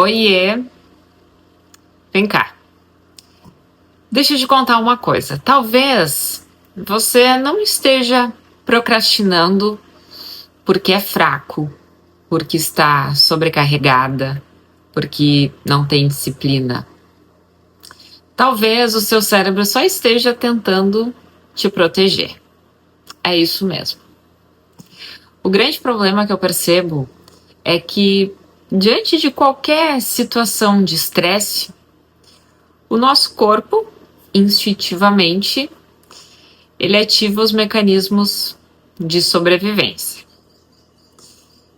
Oiê, vem cá. Deixa eu te contar uma coisa. Talvez você não esteja procrastinando porque é fraco, porque está sobrecarregada, porque não tem disciplina. Talvez o seu cérebro só esteja tentando te proteger. É isso mesmo. O grande problema que eu percebo é que, diante de qualquer situação de estresse, o nosso corpo, instintivamente, ele ativa os mecanismos de sobrevivência.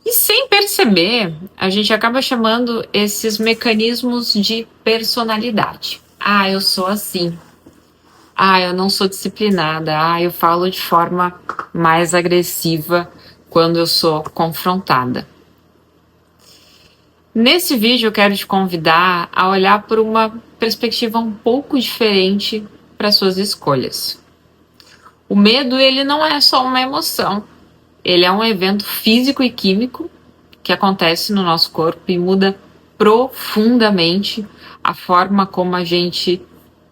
E sem perceber, a gente acaba chamando esses mecanismos de personalidade. Ah, eu sou assim. Ah, eu não sou disciplinada. Ah, eu falo de forma mais agressiva quando eu sou confrontada. Nesse vídeo eu quero te convidar a olhar por uma perspectiva um pouco diferente para suas escolhas. O medo, ele não é só uma emoção, ele é um evento físico e químico que acontece no nosso corpo e muda profundamente a forma como a gente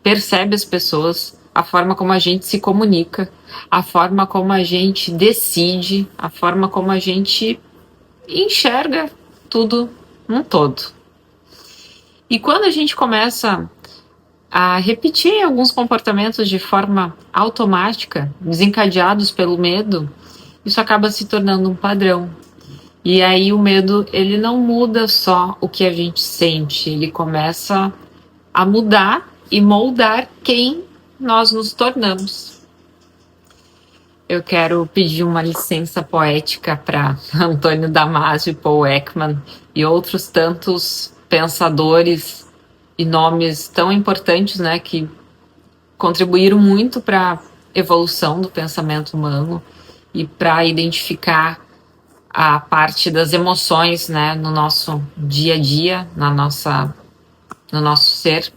percebe as pessoas, a forma como a gente se comunica, a forma como a gente decide, a forma como a gente enxerga tudo num todo. E quando a gente começa a repetir alguns comportamentos de forma automática, desencadeados pelo medo, isso acaba se tornando um padrão. E aí o medo, ele não muda só o que a gente sente, ele começa a mudar e moldar quem nós nos tornamos. Eu quero pedir uma licença poética para Antônio Damasio, Paul Ekman e outros tantos pensadores e nomes tão importantes, né, que contribuíram muito para a evolução do pensamento humano e para identificar a parte das emoções, né, no nosso dia a dia, no nosso ser.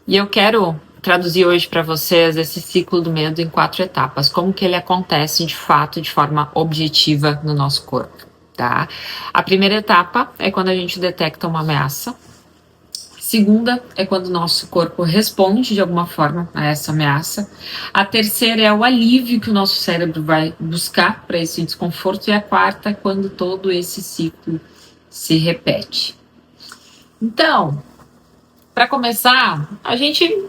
E eu quero traduzir hoje para vocês esse ciclo do medo em 4 etapas, como que ele acontece de fato, de forma objetiva no nosso corpo, tá? A primeira etapa é quando a gente detecta uma ameaça. Segunda é quando o nosso corpo responde de alguma forma a essa ameaça. A terceira é o alívio que o nosso cérebro vai buscar para esse desconforto. E a quarta é quando todo esse ciclo se repete. Então, para começar, a gente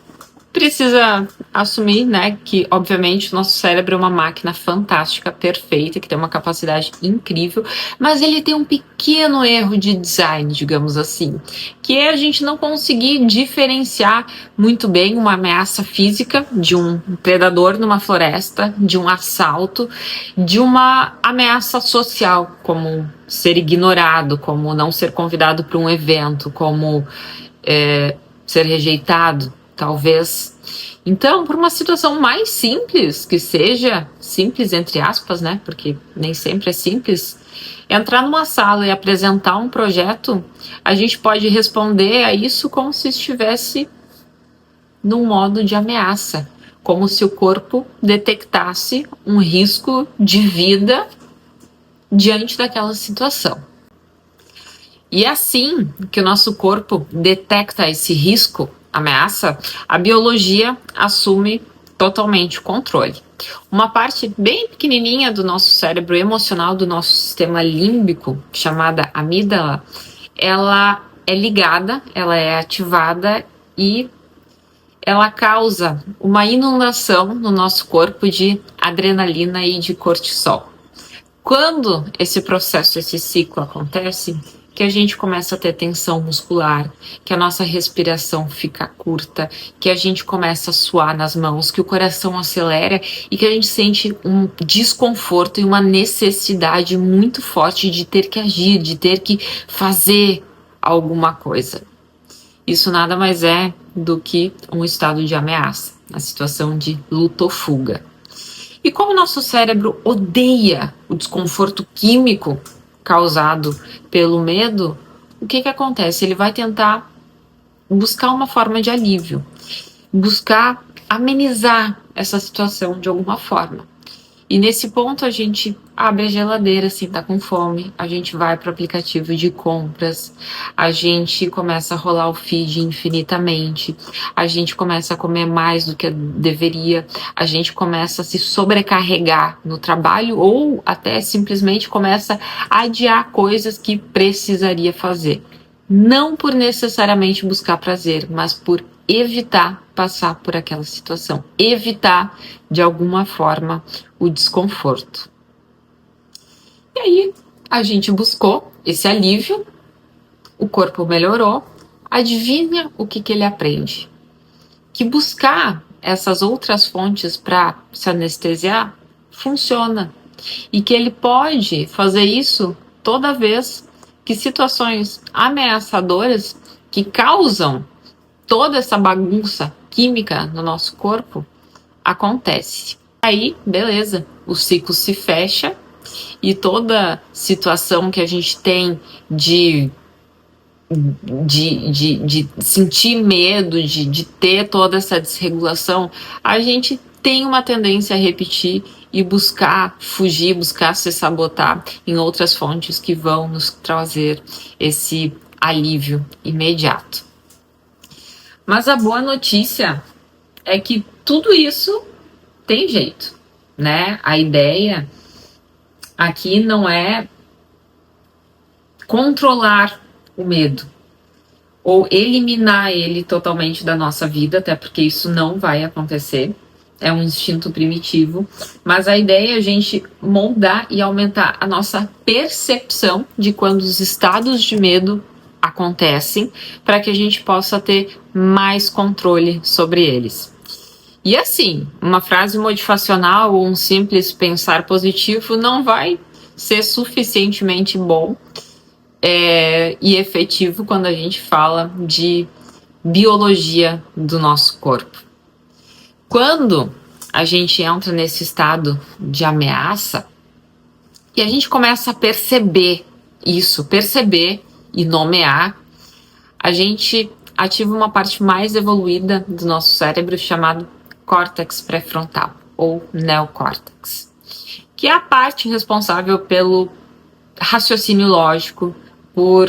precisa assumir, né, que obviamente o nosso cérebro é uma máquina fantástica, perfeita, que tem uma capacidade incrível, mas ele tem um pequeno erro de design, digamos assim, que é a gente não conseguir diferenciar muito bem uma ameaça física de um predador numa floresta, de um assalto, de uma ameaça social, como ser ignorado, como não ser convidado para um evento, como ser rejeitado, talvez. Então, por uma situação mais simples, que seja simples entre aspas, né, porque nem sempre é simples, entrar numa sala e apresentar um projeto, a gente pode responder a isso como se estivesse num modo de ameaça, como se o corpo detectasse um risco de vida diante daquela situação. E assim que o nosso corpo detecta esse risco, ameaça, a biologia assume totalmente o controle. Uma parte bem pequenininha do nosso cérebro emocional, do nosso sistema límbico, chamada amígdala, ela é ligada, ela é ativada e ela causa uma inundação no nosso corpo de adrenalina e de cortisol. Quando esse processo, esse ciclo acontece, que a gente começa a ter tensão muscular, que a nossa respiração fica curta, que a gente começa a suar nas mãos, que o coração acelera e que a gente sente um desconforto e uma necessidade muito forte de ter que agir, de ter que fazer alguma coisa. Isso nada mais é do que um estado de ameaça, a situação de luta ou fuga. E como o nosso cérebro odeia o desconforto químico causado pelo medo, o que acontece? Ele vai tentar buscar uma forma de alívio, buscar amenizar essa situação de alguma forma. E nesse ponto a gente abre a geladeira se tá com fome, a gente vai para o aplicativo de compras, a gente começa a rolar o feed infinitamente, a gente começa a comer mais do que deveria, a gente começa a se sobrecarregar no trabalho ou até simplesmente começa a adiar coisas que precisaria fazer. Não por necessariamente buscar prazer, mas por evitar passar por aquela situação, evitar de alguma forma o desconforto. E aí a gente buscou esse alívio, o corpo melhorou, adivinha o que ele aprende? Que buscar essas outras fontes para se anestesiar funciona e que ele pode fazer isso toda vez que situações ameaçadoras que causam toda essa bagunça química no nosso corpo acontece. Aí, beleza, o ciclo se fecha e toda situação que a gente tem de sentir medo, de ter toda essa desregulação, a gente tem uma tendência a repetir e buscar fugir, buscar se sabotar em outras fontes que vão nos trazer esse alívio imediato. Mas a boa notícia é que tudo isso tem jeito, né? A ideia aqui não é controlar o medo ou eliminar ele totalmente da nossa vida, até porque isso não vai acontecer. É um instinto primitivo, mas a ideia é a gente moldar e aumentar a nossa percepção de quando os estados de medo acontecem, para que a gente possa ter mais controle sobre eles. E assim, uma frase motivacional ou um simples pensar positivo não vai ser suficientemente bom e efetivo quando a gente fala de biologia do nosso corpo. Quando a gente entra nesse estado de ameaça e a gente começa a perceber isso, perceber e nomear, a gente ativa uma parte mais evoluída do nosso cérebro chamado córtex pré-frontal ou neocórtex, que é a parte responsável pelo raciocínio lógico, por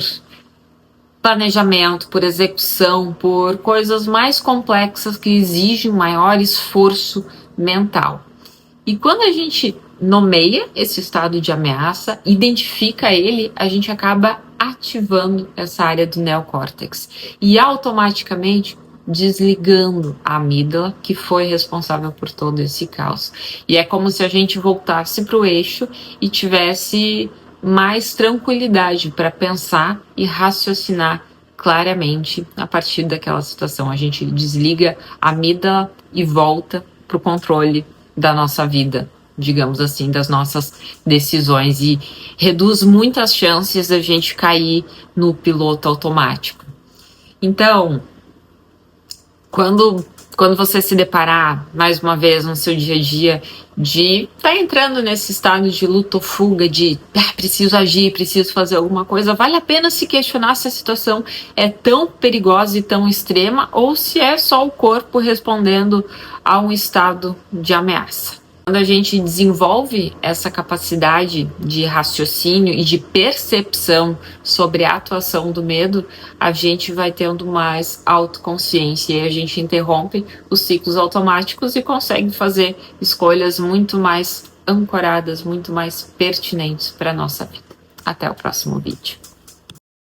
planejamento, por execução, por coisas mais complexas que exigem maior esforço mental. E quando a gente nomeia esse estado de ameaça, identifica ele, a gente acaba ativando essa área do neocórtex e automaticamente desligando a amígdala, que foi responsável por todo esse caos. E é como se a gente voltasse para o eixo e tivesse mais tranquilidade para pensar e raciocinar claramente a partir daquela situação. A gente desliga a amígdala e volta para o controle da nossa vida, digamos assim, das nossas decisões, e reduz muitas chances da gente cair no piloto automático. Então, quando você se deparar, mais uma vez, no seu dia a dia, de estar entrando nesse estado de luta ou fuga, de preciso agir, preciso fazer alguma coisa, vale a pena se questionar se a situação é tão perigosa e tão extrema ou se é só o corpo respondendo a um estado de ameaça. Quando a gente desenvolve essa capacidade de raciocínio e de percepção sobre a atuação do medo, a gente vai tendo mais autoconsciência e a gente interrompe os ciclos automáticos e consegue fazer escolhas muito mais ancoradas, muito mais pertinentes para a nossa vida. Até o próximo vídeo.